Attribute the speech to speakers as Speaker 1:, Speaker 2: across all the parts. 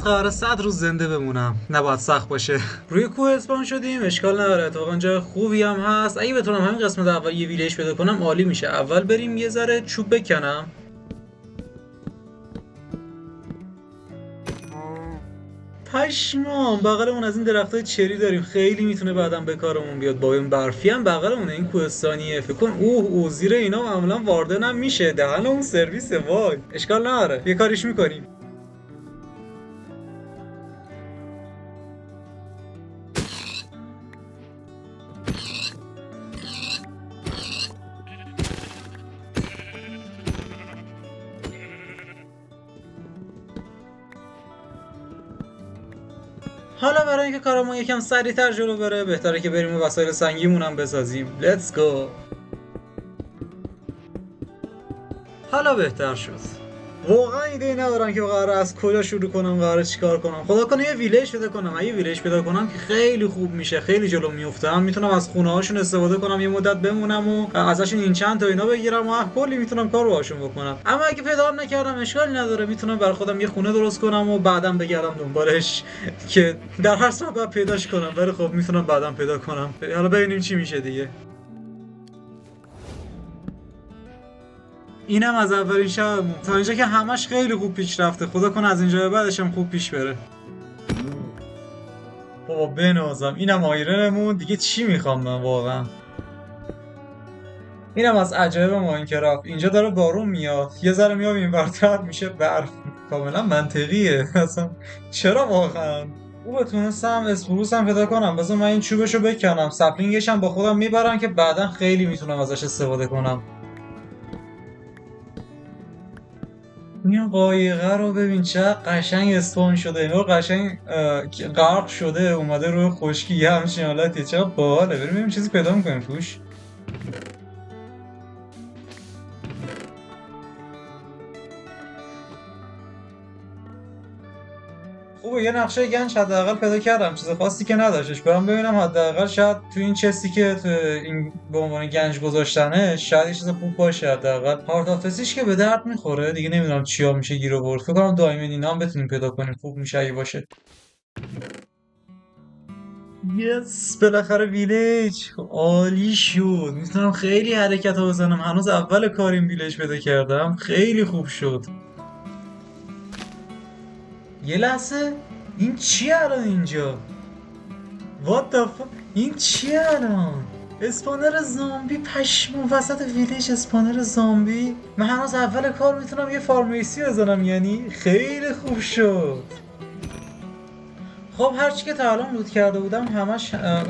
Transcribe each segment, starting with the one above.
Speaker 1: فقط قراره 100 روز زنده بمونم، نباید سخت باشه. روی کوه اسپان شدیم، اشکال نداره، اتفاقا جای خوبی هم هست. اگه بتونم همین قسمت اول یه ویلیج پیدا کنم عالی میشه. اول بریم یه ذره چوب بکنم. پشمام، بغلمون از این درختای چری داریم، خیلی میتونه بعدم به کارمون بیاد. با این برفی هم بغلمونه، این کوهستانیه. فکر کن اوه زیر اینا معمولا واردن هم میشه، دهن اون سرویسه. وای اشکال نداره، یه کاریش میکنیم. حالا برای اینکه کارمون یکم سریعتر جلو بره، بهتره که بریم و وسایل سنگیمون هم بسازیم. Let's go. حالا بهتر شد. واقعا ایده ندارم که قراره از کجا شروع کنم، قراره چیکار کنم. خدا کنه یه ویلیج پیدا کنم. اگه ویلیج پیدا کنم که خیلی خوب میشه، خیلی جلو میافتم. میتونم از خونه هاشون استفاده کنم، یه مدت بمونم و ازشون این چند تا اینا بگیرم و کلی میتونم کار باهاشون بکنم. اما اگه پیدا هم نکردم اشکالی نداره، میتونم برای خودم یه خونه درست کنم و بعدم بگردم دنبالش، که در هر صورت باید پیداش کنم. ولی خب میتونم بعدم پیدا کنم. حالا ببینیم چی میشه دیگه. اینم از اولین شبمون تا اینجا که همش خیلی خوب پیش رفته. خدا کنه از اینجا به بعدش هم خوب پیش بره. بابا بنازم. اینم آیرنمون دیگه. چی میخوام من واقعا؟ اینم از عجایب ماینکرافت. اینجا داره بارون میاد، یه ذره میام این ورتر میشه برف. کاملا منطقیه. اصلا چرا واقعا؟ او تونستم اسپروس هم پیدا کنم. بذار من این چوبشو بکنم، سپلینگش هم با خودم میبرم که بعدا خیلی میتونم ازش استفاده کنم. این قایقه رو ببین چه قشنگ اسپون شده. اینو قشنگ غرق شده، اومده روی خشکی، یه همچین حالتی. چه باحاله. بریم ببینیم چیزی پیدا میکنیم توش. خوبه یه نقشه گنج حداقل پیدا کردم. چیز خاصی که نداشتش. برام ببینم حداقل شاید تو این چستی که تو این به عنوان گنج گذاشتنه شاید یه چیز خوب باشه. حداقل هارت آفسیش که به درد میخوره دیگه. نمیدونم چیا میشه گیر آورد. فکر کنم دایمن اینا هم بتونیم پیدا کنیم. خوب میشه اگه باشه. یس بالاخره ویلیج عالی شد. میتونم خیلی حرکت ها بزنم. هنوز اول کار این ویلیج پیدا کردم. خیلی خوب شد. یه لحظه، این چیه الان اینجا؟ What the fuck؟ این چیه الان؟ اسپانر زامبی. پشمون وسط ویلیج اسپانر زامبی. من هنوز اول کار میتونم یه فارمیسی بزنم. یعنی خیلی خوب شد. خب هرچی که تا الان لوت کرده بودم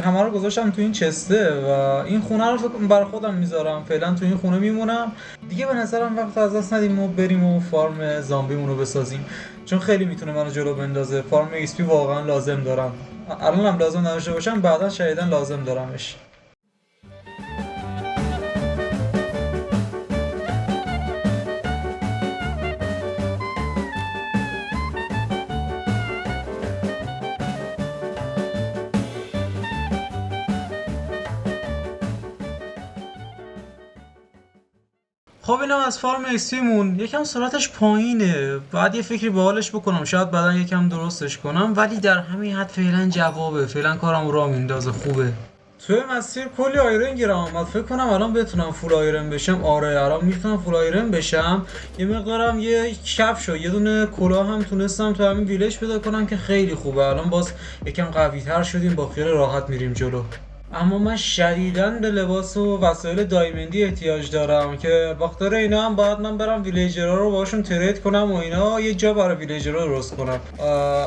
Speaker 1: همه رو گذاشتم تو این چسته و این خونه رو برای خودم میذارم. فعلا تو این خونه میمونم دیگه. به نظرم وقت از دست ندیم و بریم و فارم زامبیمون رو بسازیم، چون خیلی میتونه منو جلو بندازه. فارم ایکس پی واقعا لازم دارم. الانم لازم نداشته باشم، بعدا شایدن لازم دارمش. خب اینم از فارم ایکسپیمون. یکم سرعتش پایینه، باید یه فکری به حالش بکنم. شاید بعدا یکم درستش کنم، ولی در همین حد فعلا جوابه. فعلا کارم راه میندازه. خوبه. توی مسیر کلی آیرن گیرم اومد. فکر کنم الان بتونم فول آیرن بشم. آره الان میتونم فول آیرن بشم. یه مقدارم یه کفش و یه دونه کلاه هم تونستم تو همین ویلیج پیدا کنم که خیلی خوبه. الان باز یکم قوی تر شدیم، با خیال راحت میریم جلو. اما من شدیداً به لباس و وسایل دایمندی احتیاج دارم که بخاطر اینا هم باید من برم ویلیجرها رو باشون ترید کنم و اینا یه جا برای ویلیجرها درست کنم.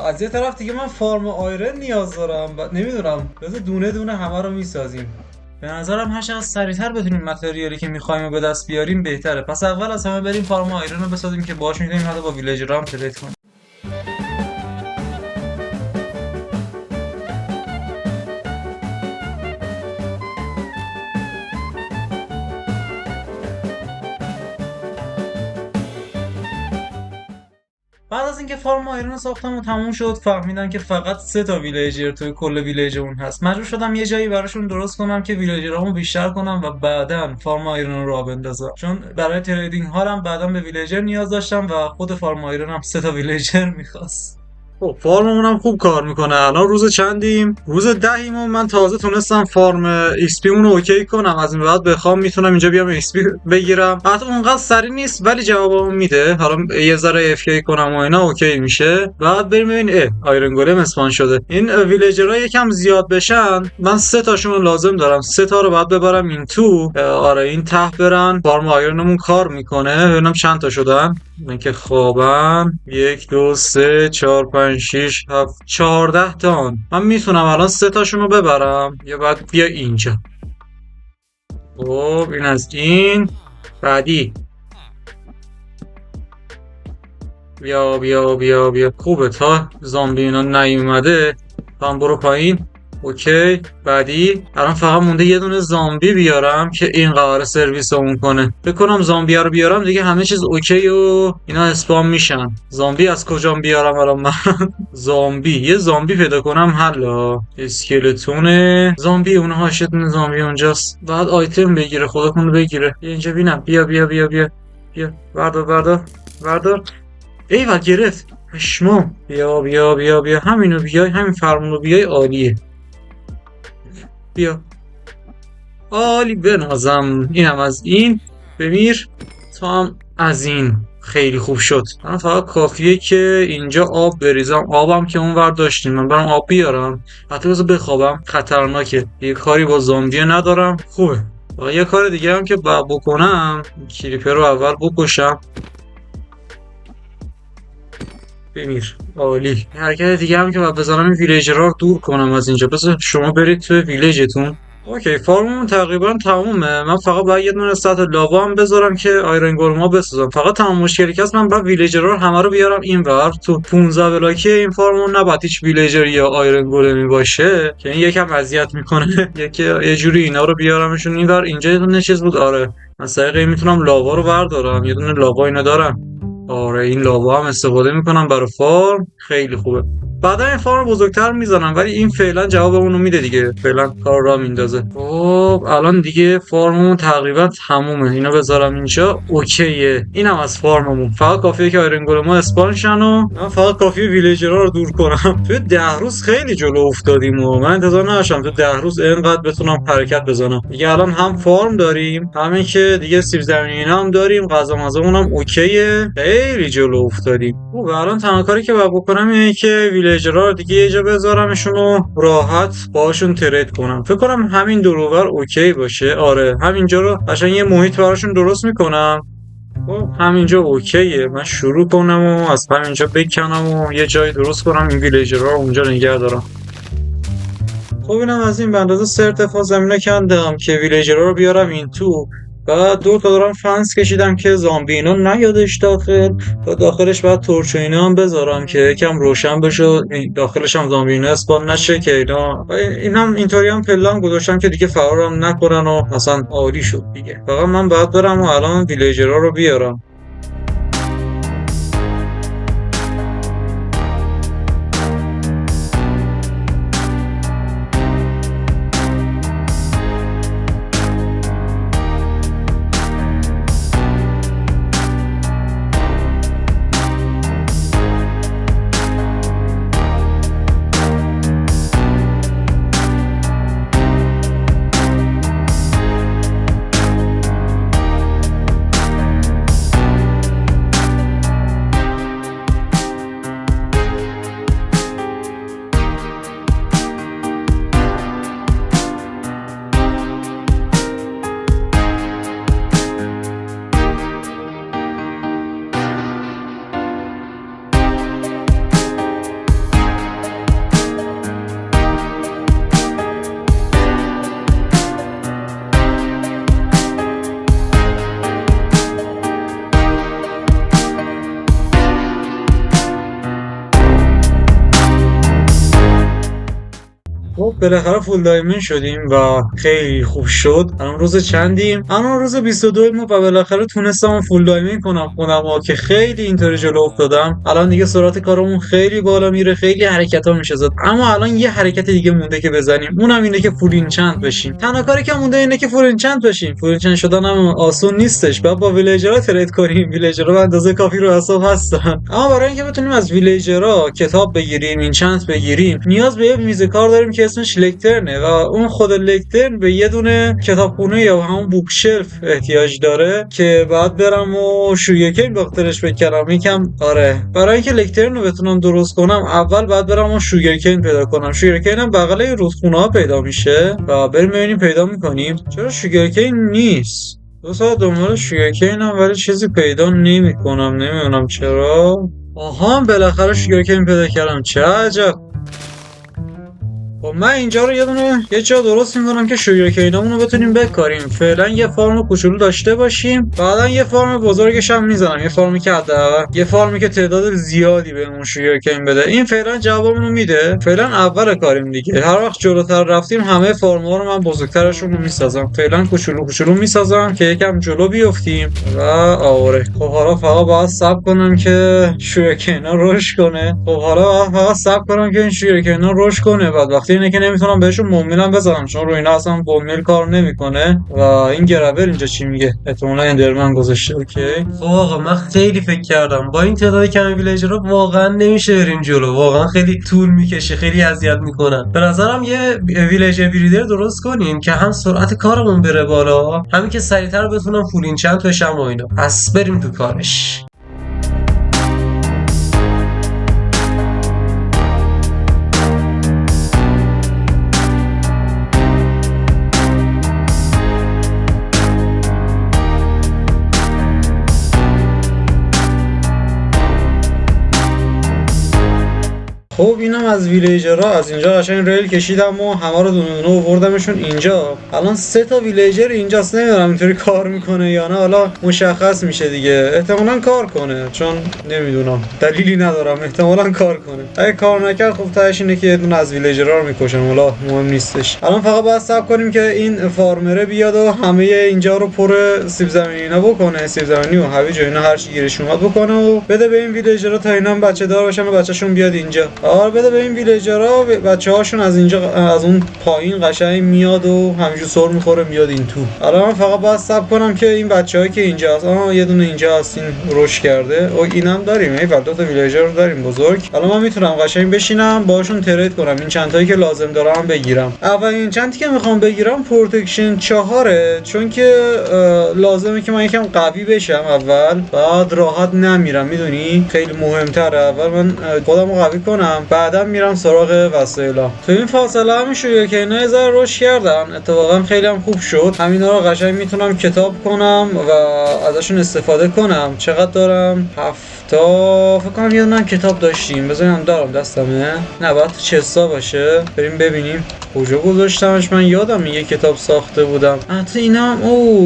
Speaker 1: از یه طرف دیگه من فارم آیرن نیاز دارم و نمیدونم، بذار دونه دونه همه رو میسازیم. به نظرم هر چقدر سریعتر بتونیم متریالی که میخوایم به دست بیاریم بهتره. پس اول از همه بریم فارم آیرن رو بسازیم که باهاش میتونیم حتی با ویلیجرها هم ترید کنیم. بعد از اینکه فارم آیرون ساختم و تموم شد، فهمیدم که فقط 3 تا ویلیجر توی کل ویلیج اون هست. مجبور شدم یه جایی براشون درست کنم که ویلیجرامو بیشتر کنم و بعداً فارم آیرون رو راه بندازم، چون برای تریدینگ هارم بعداً به ویلیجر نیاز داشتم و خود فارم آیرون هم 3 تا ویلیجر می‌خواست. خب فارممون هم خوب کار میکنه. الان روز چندیم؟ روز 10یم و من تازه تونستم فارم ایکس پی مون رو اوکی کنم. از این بعد بخوام میتونم اینجا بیام ایکس پی بگیرم. حتی اونقدر سری نیست ولی جوابمو میده. حالا یه ذره اف کی کنم و اینا اوکی میشه. بعد بریم ببین آیرن گولم اسپان شده. این ویلیجرها یکم زیاد بشن. من 3 تاشون لازم دارم. 3 تا رو بعد ببرم این تو. آره این ته برن. فارم آیرنمون کار میکنه. ببینم چند تا شدن. من که خوابم 1 2 3 4 5 6 7 14 تا. من میتونم الان 3 تاشون رو ببرم یا بعد بیا اینجا. خب این از این. بعدی بیا بیا بیا بیا. خوبه تا زامبی اینا نیومده. هم برو پایین. اوکی بعدی. الان فقط مونده یه دونه زامبی بیارم که این قرار سرویسمون کنه. فکر کنم زامبی رو بیارم دیگه همه چیز اوکی و اینا اسپام میشن. زامبی از کجا بیارم الان من؟ یه زامبی پیدا کنم حالا. اسکلتون زامبی اون هاشتون زامبی اونجاست. بعد آیتم بگیره خودتون بگیره. اینجا ببینم. بیا بیا بیا بیا بیا. بردار. ایول گرفت. پشمام. بیا بیا بیا بیا. همینو بیای همین فرمونو بیای عالیه. بیا عالی بنازم. اینم از این. بمیر تو هم از این. خیلی خوب شد. من فقط کافیه که اینجا آب بریزم. آبم که اونور داشتیم. من برم آب بیارم. حتی بذار بخوابم. خطرناکه. یه کاری با زامبی ندارم. خوبه. و یه کار دیگه هم که باید بکنم کریپر رو اول بکشم. بمیر عالی. حرکت دیگه هم که باید بذارم این ویلیجرها رو دور کنم از اینجا. بذار شما برید تو ویلیجتون. اوکی فارممون تقریبا تمومه. من فقط باید یه دونه سطح لاوا هم بذارم که آیرن گولما بسازم. فقط تمام مشکلی که هست من باید ویلیجرها رو همه رو بیارم اینور. تو 15 بلاکی این فارممون نباید هیچ ویلیجر یا آیرن گولمی باشه که این یکم اذیت میکنه. یه جوری اینا رو بیارمشون اینور. اینجا یه دونه چیز بود. آره من سریع میتونم لاوا رو بردارم. یه دونه لاوا اینا دارم. آره این لاوا هم استفاده میکنم برای فارم. خیلی خوبه. بعدا این فارم بزرگتر میزنم ولی این فعلا جوابمون رو میده دیگه. فعلا کار را میندازه. خب الان دیگه فارممون تقریبا تمومه. اینو بذارم اینجا اوکیه. اینم از فارممون. فقط کافیه که آیرن گولما اسپان شن و من فقط کافیه ویلیجرها رو دور کنم. تو 10 روز خیلی جلو افتادیم و من انتظار نداشتم تو 10 روز اینقدر بتونم حرکت بزنم. دیگه الان هم فارم داریم همین که دیگه سیب زمینی هم داریم. غذا مزمون هم اوکیه. خیلی جلو افتادیم. خب الان تنها کاری که باید بکنم اینه که ویلیجرها دیگه یه جا بذارمشون و راحت باهاشون ترید کنم. فکر کنم همین دروبر اوکی باشه. آره همینجا رو قشنگ یه محیط براشون درست میکنم. خب همینجا اوکیه. من شروع کنم و از همینجا بکنم و یه جای درست کنم این ویلیجرها رو اونجا نگه دارم. خب اینم از این. به اندازه 3 ارتفاع زمینه کندم که ویلیجرها رو بیارم این تو. بعد 2 تا دارم فنس کشیدم که زامبی اینا نیادش داخل. و داخلش بعد تورچ اینا هم بذارم که یکم روشن بشه. داخلش هم زامبی اینا اسپان نشه که اینا. اینم اینطوری هم پلن گذاشتم که دیگه فرارم نکنن و مثلا عالی شد دیگه. فقط من بعد برم و الان ویلیجرها رو بیارم. بالاخره فول دایمن شدیم و خیلی خوب شد. الان روز چندیم؟ الان روز 22 و بالاخره تونستم فول دایمن کنم خودم که خیلی اینطوری جلو افتادم. الان دیگه سرعت کارمون خیلی بالا میره، خیلی حرکت‌ها میشه زد. اما الان یه حرکت دیگه مونده که بزنیم، اونم اینه که فول اینچنت بشیم. تنها کاری که مونده اینه که فول اینچنت بشیم. فول اینچنت شدن هم آسون نیستش. بعد با ویلیجرها ترید کنیم. ویلیجرها به اندازه کافی رو حساب هستن. اما برای اینکه بتونیم از ویلیجرها کتاب بگیریم، اینچنت بگیریم، نیاز به یه میز کار داریم که اسمش لکترنه و اون خود لکترن به یه دونه کتابخونه یا همون بوک شلف احتیاج داره که بعد برم و شوگرکین بخاطرش بکنم. یکم آره، برای اینکه لکترن رو بتونم درست کنم اول بعد برم و شوگرکین پیدا کنم. شوگرکین هم بغل رودخونه ها پیدا میشه و بریم ببینیم پیدا میکنیم. چرا شوگرکین نیست؟ 2 ساعت دنبال شوگرکین هم ولی چیزی پیدا نمیکنم. نمیدونم چرا. آها بالاخره شوگرکین پیدا کردم. چه عجب. خب من اینجا رو یه جا درست میکنم که شوگرکینامون رو بتونیم بکاریم. فعلا یه فارم کوچولو داشته باشیم، بعدا یه فارم بزرگش هم میزنم. یه فارمی که حداقل یه فارمی که تعداد زیادی بهمون شوگرکین بده. این فعلا جوابمون رو میده. فعلا اول کاریم دیگه. هر وقت جلوتر رفتیم همه فارم‌ها رو من بزرگترشون رو میسازم. فعلا کوچولو میسازم که یکم جلو بیافتیم و آوره. خب حالا فقط باید صبر کنم که شوگرکینا رشد کنه. خب حالا فقط صبر کنم که این شوگرکینا رشد کنه. بعد وقتی اینه که نمیتونم بهشون بومیلم بزنم چون روی اینا اصلا بومیل کار نمیکنه. و این گرابر اینجا چی میگه؟ احتمالاً اندرمن گذاشته. اوکی.
Speaker 2: خب آقا من خیلی فکر کردم با این تعداد کم ویلیجرها واقعا نمیشه بریم جلو. واقعا خیلی طول میکشه، خیلی اذیت میکنن. به نظرم یه ویلیجر بریدر درست کنیم که هم سرعت کارمون بره بالا، همین که سریعتر بتونم فول اینچنت بشم و اینا. پس بریم تو کارش.
Speaker 1: خب اینم از ویلیجرها. از اینجا قشنگ ریل کشیدم و همه رو دونه دونه آوردمشون اینجا. الان 3 تا ویلیجر اینجاست. نمیدونم اینطوری کار میکنه یا نه، حالا مشخص میشه دیگه. احتمالاً کار کنه چون نمیدونم، دلیلی ندارم، احتمالاً کار کنه. اگه کار نکرد خب تهش اینه که یه دونه از ویلیجرها رو میکشن. حالا مهم نیستش. الان فقط باید صبر کنیم که این فارمره بیاد و همه اینجا رو پر سیب زمینینا بکنه. سیب زمینی و هویج و اینا هر چی گیرش اومد بکنه و بده به این ویلیجرها تا اینا بچه دار بشن و بچه‌شون بیاد اینجا. آره بده به این ویلیجرها، بچه‌هاشون از اینجا از اون پایین قشنگ میاد و همینجور سر میخوره میاد این تو. الان من فقط باید صبر کنم که این بچه‌هایی که اینجا هست، یه دونه اینجا هست این رشد کرده و اینم داریم. این دو تا ویلیجر رو داریم بزرگ. الان من میتونم قشنگ بشینم باشون ترید کنم، این چند تایی که لازم دارم بگیرم. اولین چندی که میخوام بگیرم پروتکشن 4، چون که لازمه که من یکم قوی بشم اول، بعد راحت نمیرم. میدونی خیلی مهمتره اول من خودم رو قوی کنم، بعدا میرم سراغ وسایلا. تو این فاصله هم شوگرکینا که اینا یه رشد کردن، اتفاقا خیلی هم خوب شد. همینا رو قشنگ میتونم کتاب کنم و ازشون استفاده کنم. چقدر دارم؟ 7 تا فکر کنم یه دونه کتاب داشتیم. بذارم دارم دستمه. نه باید تو چستا باشه. بریم ببینیم کجا گذاشتمش. من یادم یه کتاب ساخته بودم. حتی اینا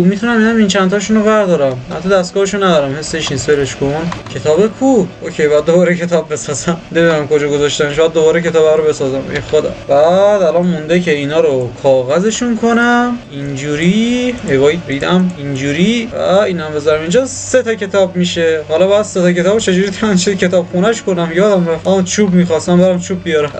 Speaker 1: میتونم این چند تاشون رو بردارم. حتی دستگاهشو ندارم، حسش نیست. سرش کن. کتاب کو؟ اوکی بعد دوباره کتاب بسازم. نمیدونم کجا گذاشتم. شاید دوباره کتاب رو بسازم. ای خدا. بعد الان مونده که اینا رو کاغذشون کنم اینجوری. وای ریدم اینجوری. اینا بذارم اینجا. 3 تا کتاب میشه. حالا باید 3 تا کتاب چجوری تنشه کتابخونه‌اش کنم. یادم رفت. چوب می‌خواستم برام چوب بیارم.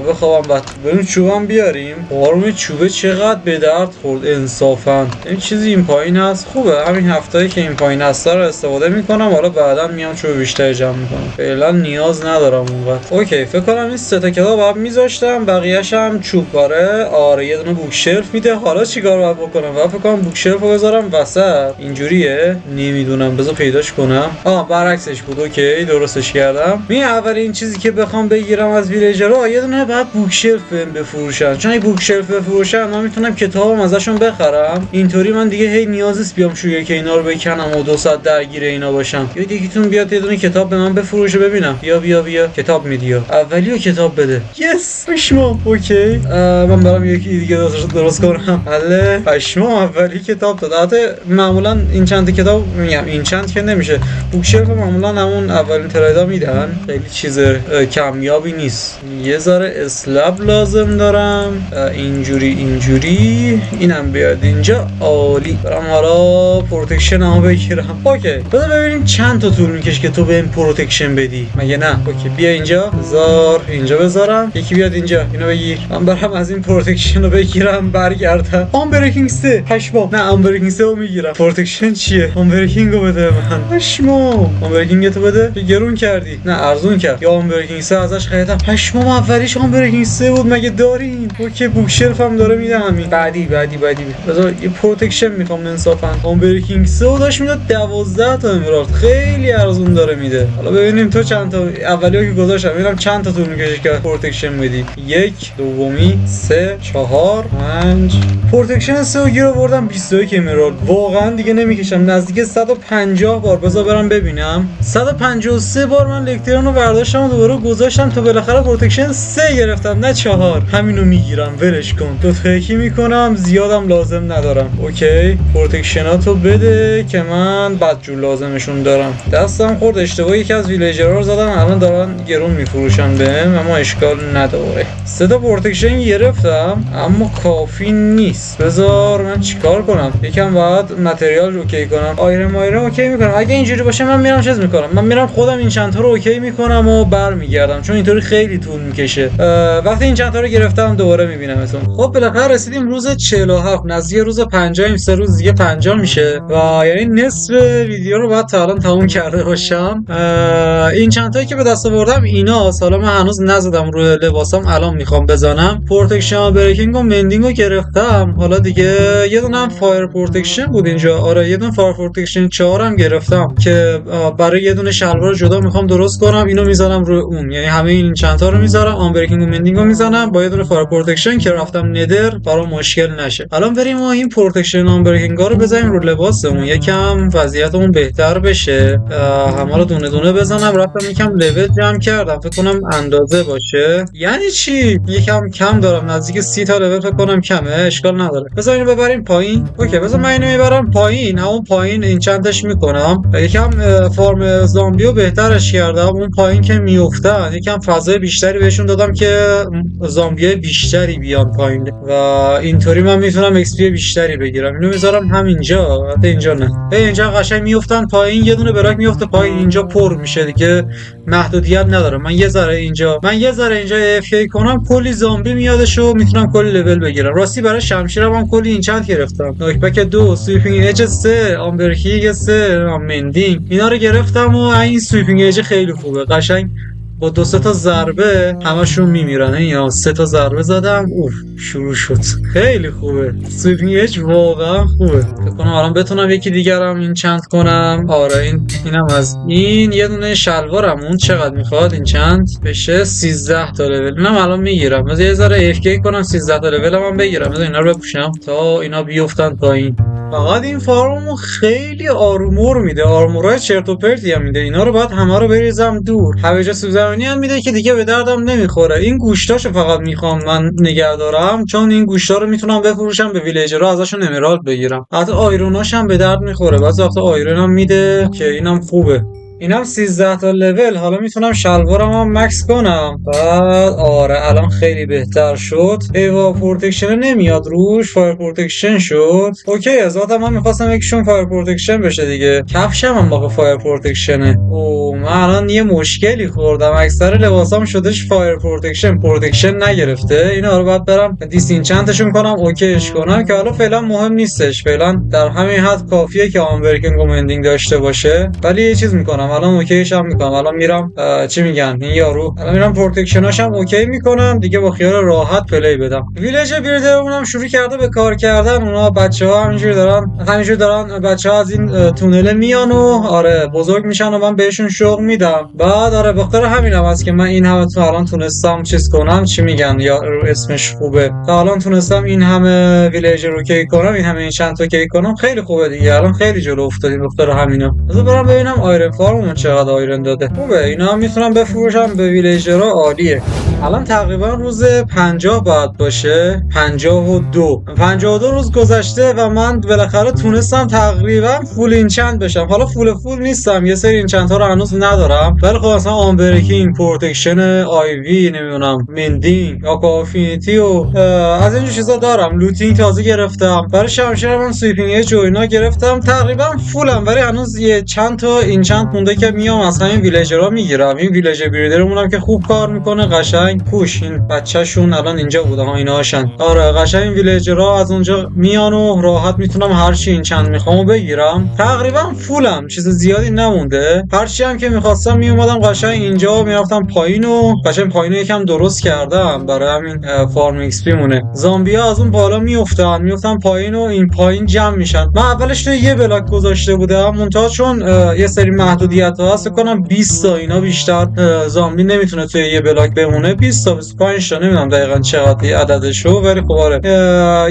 Speaker 1: بخوام بعد بریم چوبم بیاریم. قارم چوبه چقدر به درد خورد انصافا. این چیزی این پایین هست. خوبه. همین هفتایی که این پایین هست رو استفاده می‌کنم. حالا بعدا میام چوب بیشتر جمع می‌کنم. فعلا نیاز ندارم اونقدر. اوکی فکر کنم این 3 تا کتاب بعد می‌ذاشتم. بقیه‌اش هم چوب باره. آره یه دونه بوک شلف میده. حالا چیکار باید بکنم؟ فکر کنم بوک شلف رو بذارم وسط. اینجوریه. نمیدونم. بذار پیداش کنم. برعکسش بود. اوکی درستش کردم. اولین چیزی که بخوام بگیرم از ویلیجرها یه دونه بعد بوک شلف بفروشن. چون این بوک شلف بفروشن من میتونم کتابم ازشون بخرم. اینطوری من دیگه هی نیاز نیست بیام شوگرکینا رو بکنم و 2 ساعت درگیر اینا باشم. یه دیگه‌تون بیاد یه دونه کتاب به من بفروشه ببینم. بیا کتاب میدیا. اولیو کتاب بده. یس پشمام. اوکی من برام یکی دیگه درست کنم. بله پشمام اولی کتاب داد. البته معمولا این چند کتاب میگم این چند که نمیشه، بوکشلف معمولا همون اولین تریدا میدن، خیلی چیز کمیابی نیست. یه ذره اسلاب لازم دارم، اینجوری اینم بیاد اینجا. عالی. برام حالا پروتکشن هم بگیرم. اوکی بذار ببینیم چند تا طول میکشه که تو بهم پروتکشن بدی، مگه نه؟ اوکی بیا اینجا، بذار اینجا بذارم، یکی بیاد اینجا اینو بگیر. من برام از این پروتکشن رو بگیرم برگردم. آمبرکینگ 3 پشمام. نه آمبرکینگ 3 رو میگیرم. پروتکشن چیه؟ آمبرکینگ رو بده من. پشمام. آمبرکینگ تو بده. گرون کردی. نه ارزون کرد. یا آمبرکینگ 3 ازش خریدم. پشمام اولیش آمبرکینگ 3 بود مگه دارین؟ اوکی بوکشلف هم داره میده همین. بعدی بذار یه پروتکشن میخوام انصافا. آمبرکینگ 3 رو داش میداد 12 تا امرالد، خیلی ارزون داره میده. حالا ببینیم تو چند تا اولیو که گذاشتم ببینم چند تا طول میکشه که پروتکشن بدی. 1 دومی 3 4 5 پروتکشن 3 رو گیر آوردم 21 امرالد. واقعا دیگه نمیکشم، نزدیک 150 بار. بذار برم ببینم. 153 بار من لکترون رو برداشتم و دوباره گذاشتم تا بالاخره پروتکشن 3 گرفتم نه 4. همینو میگیرم ولش کن. تو تکی میکنم زیادم لازم ندارم. اوکی پروتکشناتو بده که من بدجور لازمشون دارم. دستم خورد اشتباه یکی از ویلیجرها رو زدم، الان دارن گرون میفروشن بهم، اما اشکال نداره. 3 تا پروتکشن گرفتم اما کافی نیست. بذار من چیکار کنم؟ یکم باید متریال اوکی کنم. آیرن اوکی میکنم. اگه اینجوری باشه من میرم چیز میکنم، من میرم خودم این چند تا رو اوکی میکنم و برمیگردم، چون اینطوری خیلی طول میکشه. وقتی این چند تا رو گرفتم دوباره میبینمتون. خب بالاخره رسیدیم روز 47، نزدیک روز 50. 3 روز دیگه 50 میشه و یعنی نصف ویدیو رو بعد تا الان تموم کرده باشم. این چند تایی که به دست آوردم اینا، حالا من هنوز نزدم روی لباسام، الان میخوام بزنم. پروتکشن بریکینگ و مندینگ رو گرفتم. حالا دیگه یه دونه هم فایر پروتکشن بود اینجا. آره یه دونه فایر پروتکشن 4 هم گرفتم که برای یه دونه شلوار جدا میخوام درست کنم. اینو میذارم روی اون، یعنی همه این چند تا رو میذارم، آن بریکینگ و مندینگ رو میزنم با یه دونه فایر پروتکشن که رفتم ندر برام مشکل نشه. الان بریم ما این پروتکشن آن بریکینگ ها رو بزنیم رو لباسمون، یکم وضعیتمون بهتر بشه. همه رو دونه دونه بزنم. رفتم یکم لول جمع کردم، فکر کنم اندازه باشه. یعنی چی؟ یکم کم دارم، نزدیک 30 تا لول فکر کنم کمه. اشکال نداره. بذار اینو ببریم پایین. اوکی بذار من اینو میبرم پایین. همون پایین این چندش میکنم. یکم فرم زامبیو بهترش کردم. اون پایین که میافتن یکم فضای بیشتری بهشون دادم که زامبیای بیشتری بیان پایین و اینطوری من میتونم ایکس پی بیشتری بگیرم. اینو میذارم همینجا. حتی اینجا نه. اینجا قشنگ میافتن پایین، یه دونه براک میافته پایین، اینجا پر میشه دیگه، محدودیت نداره. من یه ذره اینجا اف کی کنم کلی زامبی میادشو میتونم کلی لول بگیرم. راستی برای شمشیرم هم کلی این چند گرفتم. نوکبک 2، سویپینگ ایج 3، آمبرکینگ 3، مندینگ اینا رو گرفتم و این سویپینگ ایج خیلی خوبه. قشنگ با 2 تا ضربه همشون میمیرن. یا 3 تا ضربه زدم اوف شروع شد. خیلی خوبه. سویپینگ ایج واقعا خوبه. فکر کنم الان بتونم یکی دیگرم این چند کنم. آره اینم از این. یه دونه شلوارم اون چقدر میخواد این چند بشه؟ 13 تا لول. اینم الان میگیرم. مثلا یه ذره اف کی کنم 13 تا لول هم بگیرم. مثلا اینا رو بپوشم تا اینا بیافتن پایین. فقط این فارمو خیلی آرمور میده، آرمورای چرت و پرتی هم میده. اینا رو باید همه رو بریزم دور. هویج سوزنی هم میده که دیگه به دردم نمیخوره. این گوشتاشو فقط میخوام من نگه دارم، چون این گوشتا رو میتونم بفروشم به ویلیجرها ازشون امرالد بگیرم. حتی آیروناش هم به درد میخوره. بعضی وقتا آیرون هم میده که اینم خوبه. اینم 13 تا لول. حالا میتونم شلوارم هم مکس کنم. بعد آره الان خیلی بهتر شد. ایوا پروتکشن نمیاد روش، فایر پروتکشن شد. اوکی از وقتا من میخواستم یکیشون فایر پروتکشن بشه دیگه. کفشم هم با فایر پروتکشنه. او من الان یه مشکلی خوردم، اکثر لباسام شدش فایر پروتکشن نگرفته. اینا رو بعد برم دیسینچنتشون کنم اوکیش کنم که حالا فعلا مهم نیستش. فعلا در همین حد کافیه که آمبرکینگ و مندینگ داشته باشه. ولی یه چیز میکنم الان اوکیش هم میکنم. الان میرم چی میگن این یارو، الان میرم پروتکشناش هم اوکی میکنم دیگه، با خیال راحت پلی بدم. ویلیج بیلدرمون هم شروع کرده به کار کردن. اونا بچه‌ها همینجوری دارن بچه‌ها از این تونل میان و آره بزرگ میشن و من بهشون شغل میدم. بعد آره بخاطر همینم هست که من این همه الان تونستم چیز کنم، چی میگن یا اسمش خوبه، تا الان تونستم این همه ویلیج رو کی کنم، این همه این چند تا کی کنم. خیلی خوبه دیگه. الان خیلی جلو افتادیم بخاطر همینا. بذار برام ببینم آیرن فارم همون چقدر آیرن داده. خوبه اینا هم میتونم بفروشم به ویلیجرها، عالیه. الان تقریبا روز 50 باید باشه، 52 روز گذشته و من بالاخره تونستم تقریبا فول اینچند بشم. حالا فول نیستم، یه سری اینچند ها رو هنوز ندارم، ولی خب مثلا آنبرکینگ، پروتکشن آیوی، نمیدونم مندینگ، آکوافینیتی و از اینجور چیزا دارم. لوتینگ تازه گرفتم، برای شمشیر من سویپینگ ایج و اینا گرفتم، تقریبا فولم، ولی هنوز یه چند تا اینچند مونده که میام از همین ویلیجرها میگیرم. این ویلیجر بریدرمونم که خوب کار میکنه، قشنگ پوش. این بچه‌شون الان اینجا بوده ها، اینا هاشن. آره قشنگ ویلیجرها از اونجا میان و راحت میتونم هر چی اینچند میخوامو بگیرم. تقریبا فولم، چیز زیادی نمونده. هر چی هم که میخواستم میومدم قشنگ اینجا میرفتم پایین و قشنگ پایینو یکم درست کردم برای همین فارم ایکس پی مونه. زامبیا از اون بالا میافتن پایین و این پایین جمع میشن. من اولش تو یه بلاک گذاشته بودم، منتها چون یه سری محدودیت ها هست، کنم 20 تا، اینا بیشتر زامبی نمیتونه توی یه بلاک بمونه. 20 تا 25 تا نمیدونم دقیقاً چقدر عددشو، ولی خب آره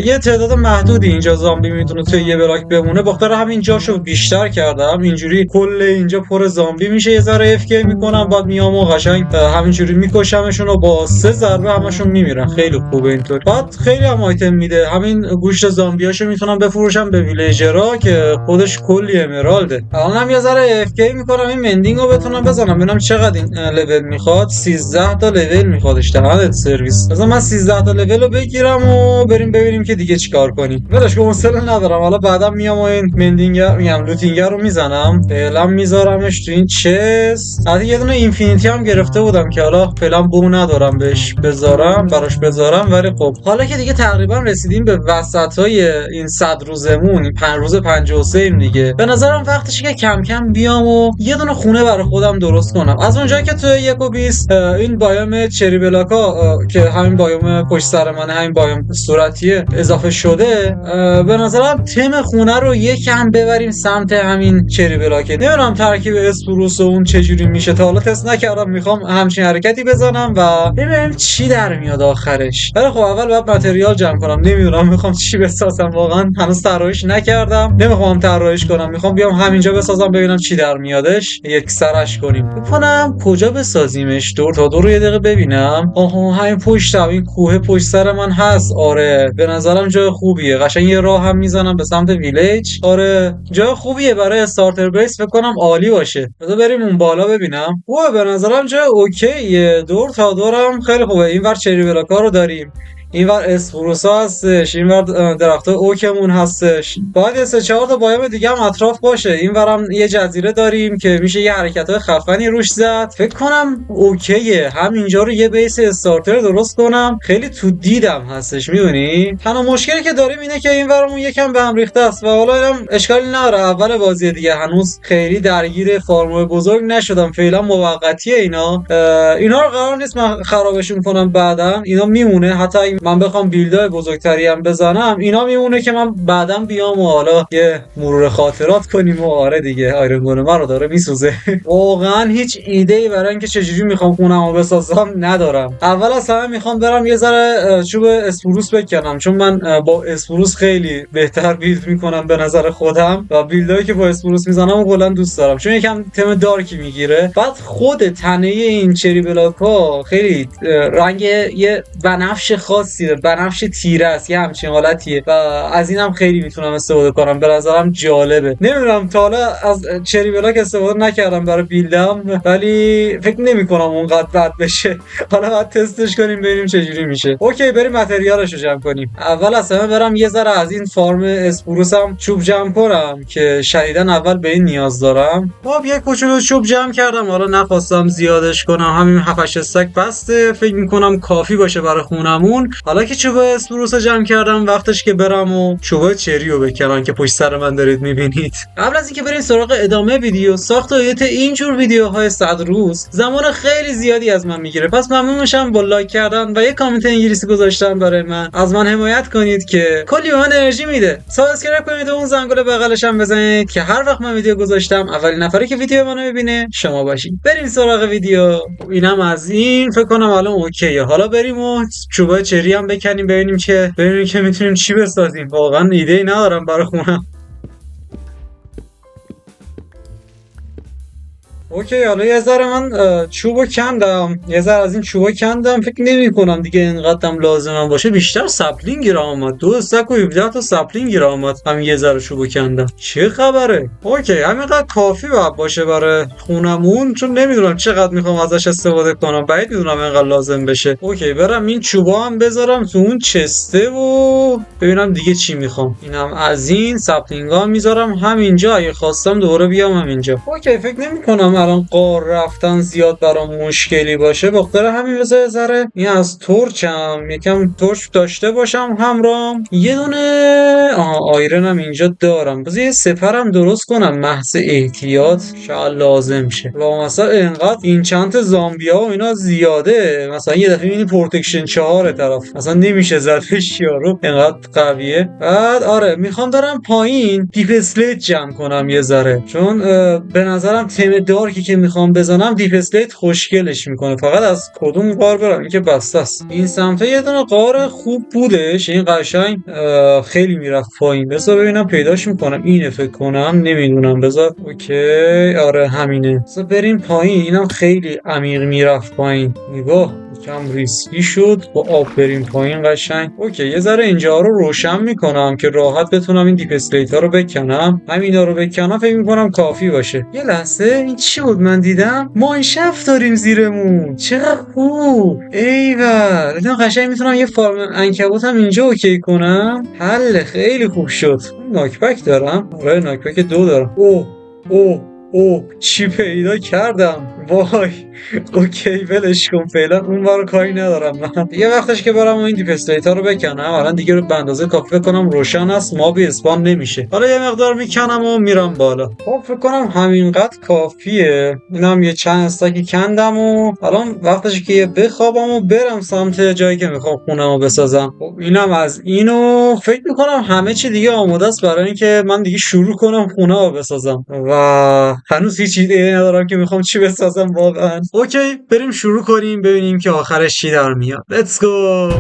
Speaker 1: یه تعداد محدودی اینجا زامبی میتونه توی یه بلاک بمونه. بخاطر همین جاشو بیشتر کردم، اینجوری کل اینجا پر زامبی میشه. یه ذره اف کی میکنم، بعد میام و قشنگ همینجوری میکشمشون و با 3 ضربه همشون میمیرن. خیلی خوبه اینطور. بعد خیلی هم آیتم میده. همین گوشت زامبیاشو میتونم بفروشم به ویلیجرها که خودش کلی امرالده. الانم یه ذره اف کی میکنم این مندینگو بتونم بزنم، ببینم چقدر این لول میخواد. 13 تا لول میخوادش دهنت سرویس. مثلا من 13 تا لول رو بگیرم و بریم ببینیم که دیگه چیکار کنیم. ولش کن، حوصله ندارم. حالا بعدا میام و این مندینگ میام لوتینگ رو میزنم. فعلا میذارمش تو این چست. البته یه دونه اینفینیتی هم گرفته بودم که حالا فعلا بو ندارم بهش براش بذارم، ولی خب حالا که دیگه تقریبا رسیدیم به وسطای این 100 روزمون، 5 روز 53 دیگه، به نظرم وقتشه که کم کم بیام و یه دونه خونه برای خودم درست کنم. از اونجایی که تو 1:20 این بایوم چری بلاکا که همین بایوم پشت سر من، همین بایوم صورتیه اضافه شده، به نظرم تم خونه رو یکم ببریم سمت همین چری بلاکه. نمیدونم ترکیب اسپروس و اون چجوری میشه، تا حالا تست نکردم. میخوام همچین حرکتی بزنم و ببینیم چی در میاد آخرش. ولی خب اول باید متریال جمع کنم. نمیدونم میخوام چی بسازم، واقعا هنوز طراحیش نکردم. نمیخوام طراحیش کنم، میخوام بیام همینجا بسازم ببینم چی در میادش، یک سرش کنیم. بکنم کجا بسازیمش؟ دور تا دور یه دقیقه ببینم. آها همین پشت، این کوه پشت سر من هست. آره به نظرم جای خوبیه. قشنگ یه راه هم میزنم به سمت ویلیج. آره جای خوبیه برای استارتر بیس، فکر کنم عالی باشه. بذار بریم اون بالا ببینم. اوه به نظرم جای اوکیه. دور تا دورم خیلی خوبه. اینور چری بلاکا رو داریم، اینور اسپروسا هستش، اینور درخت اوکمون هستش. باید 3-4 تا بایوم دیگه هم اطراف باشه. اینورم یه جزیره داریم که میشه یه حرکت‌های خفنی روش زد. فکر کنم اوکیه. همینجا رو یه بیس استارتر درست کنم. خیلی تو دیدم هستش، میدونی؟ تنها مشکلی که داریم اینه که اینورمون یکم به هم ریخته است و حالا اینم اشکالی نداره. اول بازی دیگه، هنوز خیلی درگیر فارم‌های بزرگ نشدم. فعلا موقتیه اینا. اینا رو قرار نیست من خرابشون کنم بعداً. اینا میمونه. حتی من بخوام بیلدای بزرگتری هم بزنم، اینا میمونه که من بعداً بیام و حالا یه مرور خاطرات کنیم. و آره دیگه آیرون من رو داره میسوزه. واقعا هیچ ایده‌ای برای اینکه چجوری میخوام خونمو بسازم ندارم. اول از همه میخوام برم یه ذره چوب اسپروس بکنم، چون من با اسپروس خیلی بهتر بیلد میکنم به نظر خودم و بیلدایی که با اسپروس میزنم کلا دوست دارم، چون یکم تم دارکی میگیره. بعد خود تنه این چری بلاک‌ها خیلی رنگ یه بنفش خاصی، بنفش تیره است، یه همچین حالتیه و از اینم خیلی میتونم استفاده کنم. به نظرم جالبه. نمیدونم تا حالا از چری بلاک استفاده نکردم برای بیلدم، ولی فکر نمی‌کنم اونقدر بد بشه. حالا باید تستش کنیم ببینیم چجوری میشه. اوکی بریم متریالشو جمع کنیم. اول از همه برم یه ذره از این فارم اسپروسم چوب جمع کنم که شدیداً اول به این نیاز دارم. خب یه کوچولو چوب جمع کردم، حالا نخواستم زیادش کنم، همین 7-8 استک بسته. فکر می‌کنم کافی باشه برای خونمون. حالا که چوب اسپروس جمع کردم، وقتش که برم و چوب چری رو بکنم که پشت سر من دارید می‌بینید. قبل از اینکه بریم سراغ ادامه ویدیو، ساخت و ایت اینجور ویدیوهای 100 روز زمان خیلی زیادی از من میگیره. پس ممنون میشم با لایک کردن و یه کامنت انگلیسی گذاشتن برای من. از من حمایت کنید که کلی به من انرژی میده. سابسکرایب کنید و اون زنگوله بغلش هم بزنید که هر وقت من ویدیو گذاشتم اولین نفری که ویدیو منو ببینه شما باشین. بریم سراغ ویدیو. اینم از این. فکر کنم الان اوکیه. حالا بریم و چوبای چری هم بکنیم ببینیم که میتونیم چی بسازیم. واقعا ایده‌ای ندارم برای خونم. اوکی حالا یه ذره من چوبو کندم، یه ذره از این چوبا کندم، فکر نمی کنم دیگه اینقدرم لازمم باشه. بیشتر سپلینگ گیر آمد، 2 استک و 17 تا سپلینگ گیر آمد، همین یه ذره چوبو کندم. چه خبره؟ اوکی همینقدر کافی باشه برای خونمون، چون نمیدونم چقدر میخوام ازش استفاده کنم، بعید میدونم اینقدر لازم بشه. اوکی برم این چوبا هم بذارم تو اون چسته و ببینم دیگه چی میخوام. اینم از این سپلینگا میذارم همینجا، اگه خواستم دوباره بیام همینجا. اوکی فکر نمی‌کنم الان قار رفتن زیاد برام مشکلی باشه، بخاطر همین بذار ذره این از تورچم یکم تورچ داشته باشم همراهم. یه دونه آیرنم اینجا دارم، بذار یه سپرم درست کنم محض احتیاط، شاید لازم شه. مثلا اینقدر این چند تا زامبیا و اینا زیاده، مثلا یه دفعه میبینی پروتکشن 4 طرف مثلا نمیشه زدش یارو اینقدر قویه. بعد آره میخوام برم پایین دیپ اسلیت جمع کنم یه ذره، چون به نظرم تم دارکی که میخوام بزنم دیپ اسلیت خوشگلش میکنه. فقط از کدوم غار برم این که بسته است. این سمت یه دونه غار خوب بودش، این قشنگ خیلی میرفت پایین. بذار ببینم پیداش میکنم، اینه فکر کنم، نمیدونم. بذار اوکی آره همینه. بذار بریم پایین، اینم خیلی عمیق میرفت پایین. نگاه کم ریسکی شد با آب بریم پایین قشنگ. اوکی یه ذره اینجا رو روشن میکنم که راحت بتونم این دیپ اسلیت ها رو بکنم. همینا رو بکنم فکر میکنم کافی باشه. یه لحظه این چی بود من دیدم؟ ماینشفت داریم زیرمون، چقدر خوب. ایول دیدم قشنگ میتونم یه فارم عنکبوت هم اینجا اوکی کنم. حل خیلی خوب شد. ناکپک دارم؟ آره ناکپک 2 دارم. اوه چی پیدا کردم، وای. اوکی ولش کن، فعلا اون بارو کاری ندارم من. دیگه وقتش که برم این دیپ اسلیت ها رو بکنم. الان دیگه به اندازه کافی کنم روشن است، مابی اسپام نمیشه. حالا یه مقدار میکنم و میرم بالا. خب فکر کنم همینقدر کافیه. اینم یه چند استاکی کندم و الان وقتش که یه بخوابم و برم سمت جایی که میخوام خونمو بسازم. خب اینم از اینو. فکر میکنم همه چی دیگه آماده است برای اینکه من دیگه شروع کنم خونه رو بسازم و هنوز هیچ ایده ندارم که میخوام چی بسازم واقعا. اوکی بریم شروع کنیم ببینیم که آخرش چی در میاد. Let's go.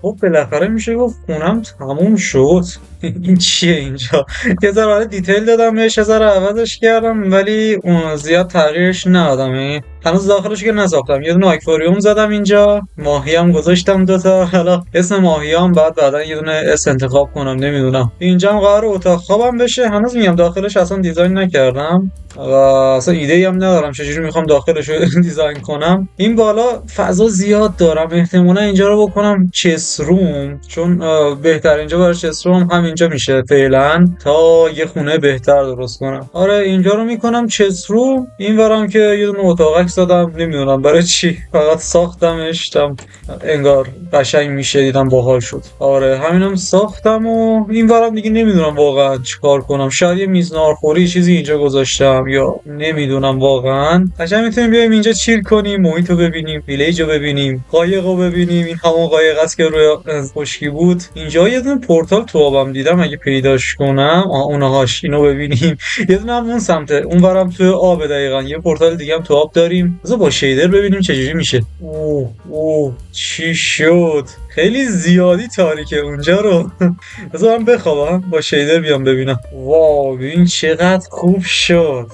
Speaker 1: خب بالاخره میشه گفت خونم تموم شد. این چیه اینجا؟ یه ذره دیتیل دادم بهش، یه ذره عوضش کردم ولی اون زیاد تغییرش ندادم. هنوز داخلش که نساختم. یه دونه آکواریوم زدم اینجا، ماهی هم گذاشتم 2 تا. حالا اسم ماهی هم بعدا یه دونه اس انتخاب کنم، نمیدونم. اینجا هم قراره اتاق خوابم بشه. هنوز میگم داخلش اصلا دیزاین نکردم و اصلا ایده‌ای هم ندارم چجوری میخوام داخلش رو دیزاین کنم. این بالا فضا زیاد دارم، احتمالا اینجا رو بکنم چس روم، چون بهتر اینجا برای چس روم همینجا میشه فعلا تا یه خونه بهتر درست کنم. آره اینجا رو میکنم چس روم. این ورم که یه دونه اتاقک مکس دادم، نمیدونم برای چی، فقط ساختمش انگار قشنگ میشه، دیدم باحال شد. آره همینم ساختم و این ورم دیگه نمیدونم واقعا چیکار کنم. شاید یه میز نارخوری چیزی اینجا گذاشتم یا نمیدونم واقعا. قشنگ میتونیم بیایم اینجا چیل کنیم، محیط رو ببینیم، ویلیج رو ببینیم، قایق رو ببینیم. این همون قایق است که روی خشکی بود. اینجا یه دونه پورتال تو آبم دیدم، اگه پیداش کنم اونهاش اینو ببینیم. یه دونه هم اون سمت اون ورم تو آب، دقیقاً یه پورتال دیگه هم تو آب داریم. بذار با شیدر ببینیم چجوری میشه. اوه چی شد؟ خیلی زیادی تاریکه اونجا رو. بذار من بخوابم با شیدر بیام ببینم. واو ببین چقدر خوب شد.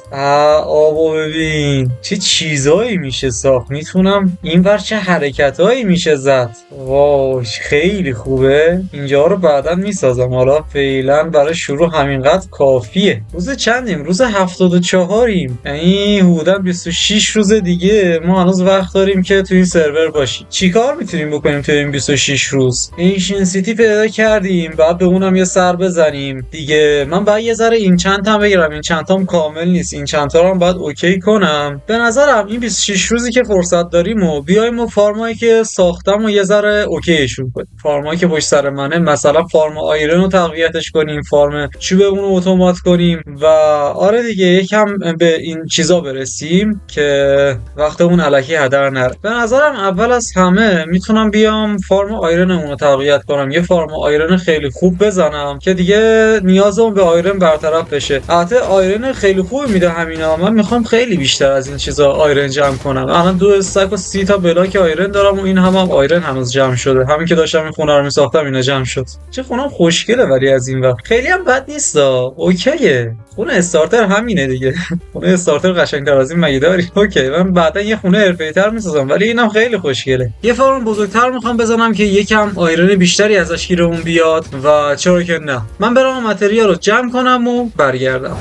Speaker 1: آبو ببین چه چیزایی میشه ساخت. میتونم این ور چه حرکتایی میشه زد. واو خیلی خوبه. اینجا رو بعداً میسازم. حالا فعلا برای شروع همینقدر کافیه. روز چندیم؟ روز 74یم. یعنی حدوداً 26 روز دیگه ما هنوز وقت داریم که تو این سرور باشیم. چیکار میتونیم بکنیم تو این 26 روز؟ اینشن سیتی پیدا کردیم، بعد به اونم یه سر بزنیم دیگه. من باید یه ذره این چند تا بگیرم، این چند تام کامل نیست، این چند تا رو هم باید اوکی کنم. به نظرم این 26 روزی که فرصت داریم و بیایم و فارمایی که ساختم و یه ذره اوکیشون کنیم. فارمایی که پشت سر منه، مثلا فارم آیرن رو تقویتش کنیم، فارم چوب اون رو اتومات کنیم و آره دیگه یکم به این چیزا برسیم که وقتمون الکی هدر نره. به نظرم اول از همه میتونم بیام فارم آیرنمون رو تقویت کنم، یه فارم آیرن خیلی خوب بزنم که دیگه نیازمون به آیرن برطرف بشه. البته آیرن خیلی خوب میده همینا، من میخوام خیلی بیشتر از این چیزا آیرن جمع کنم. الان 2 استک و 30 تا بلاک آیرن دارم و این هم آیرن هنوز جمع شده. همین که داشتم این خونه رو میساختم اینا جمع شد. چه خونم خوشگله ولی از این وقت خیلی هم بد نیست. اوکیه. خونه استارتر همینه دیگه. خونه استارتر قشنگ‌تر از این مگه داری؟ اوکی من بعدا یه خونه حرفه‌ای‌تر میسازم ولی اینم خیلی خوشگله. یه فارم بزرگتر میخوام بزنم که یکم آیرن بیشتری ازش گیرمون بیاد و چرا که نه. من برام متریال رو جمع کنم و برگردم.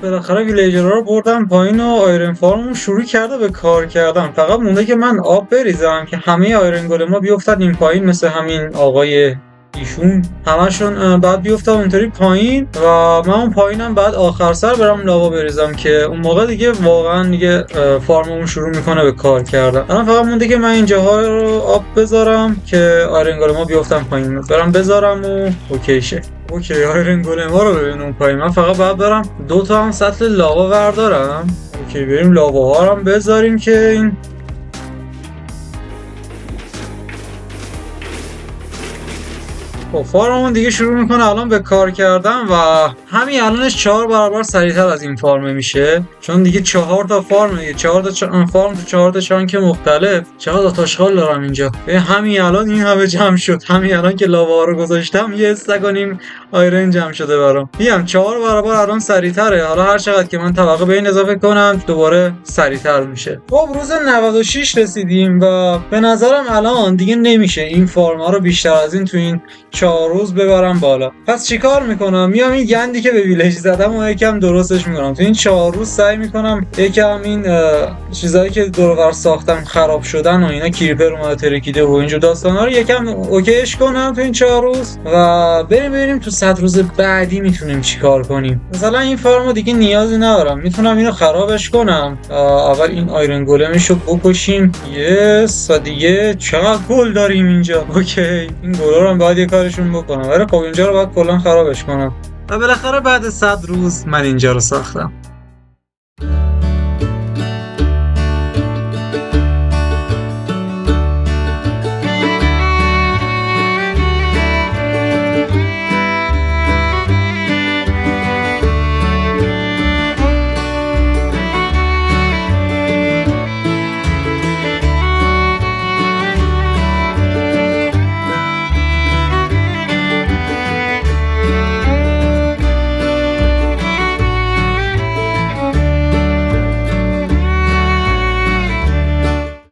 Speaker 1: بالاخره ویلیجرها رو بردم پایین و آیرن فارمو شروع کرده به کار کردن. فقط مونده که من آب بریزم که همه آیرن گولما بیافتن این پایین، مثل همین آقای ایشون همشون بعد بیافتن اونطوری پایین و من اون پایینم بعد آخر سر برم لاوا بریزم که اون موقع دیگه واقعا دیگه فارممون شروع میکنه به کار کردن. الان فقط مونده که من اینجاها رو آب بذارم که آیرن گولما بیافتن پایین، برم بذارم و اوکی شه. اوکی آیرن گولما رو ببین اون پایین. من فقط باید برم 2 تا هم سطل لاوا بردارم. اوکی بریم لاواها رو هم بذاریم که این خب فارمون دیگه شروع میکنه الان به کار کردن و همین الانش 4 برابر سریعتر از این فارم میشه، چون دیگه 4 تا فارمه، 4 تا فارم تو 4 تا چانک مختلف. چقدر تاشخال دارم اینجا. همین الان این همه جمع شد. همین الان که لاوا رو گذاشتم یه استک و نیم آیرن جمع شده برام. میگم 4 برابر الان سریعتره. حالا هر چقدر که من طبقه به این اضافه کنم دوباره سریعتر میشه. خب روز 96 رسیدیم و به نظرم الان دیگه نمیشه این فارما رو بیشتر از این تو این 4 روز ببرم بالا. پس چیکار میکنم؟ میام این گندی که به ویلیج زدم و یکم درستش میکنم. تو این 4 روز سعی میکنم یکم این چیزایی که دور و بر ساختم خراب شدن و اینا، کریپر اومده ترکیده و اینجور داستانا رو یکم اوکیش کنم تو این 4 روز و بریم ببینیم تو 100 روز بعدی میتونیم چیکار کنیم. مثلا این فارمو دیگه نیازی ندارم، میتونم اینو خرابش کنم. اول این آیرن گولمشو بکشیم. یس دیگه چقدر گل داریم اینجا. اوکی این گلا رو هم باید یه کارشون بکنم، ولی خب اینجا رو باید کلا خرابش کنم. و بالاخره بعد 100 روز من اینجا رو ساختم.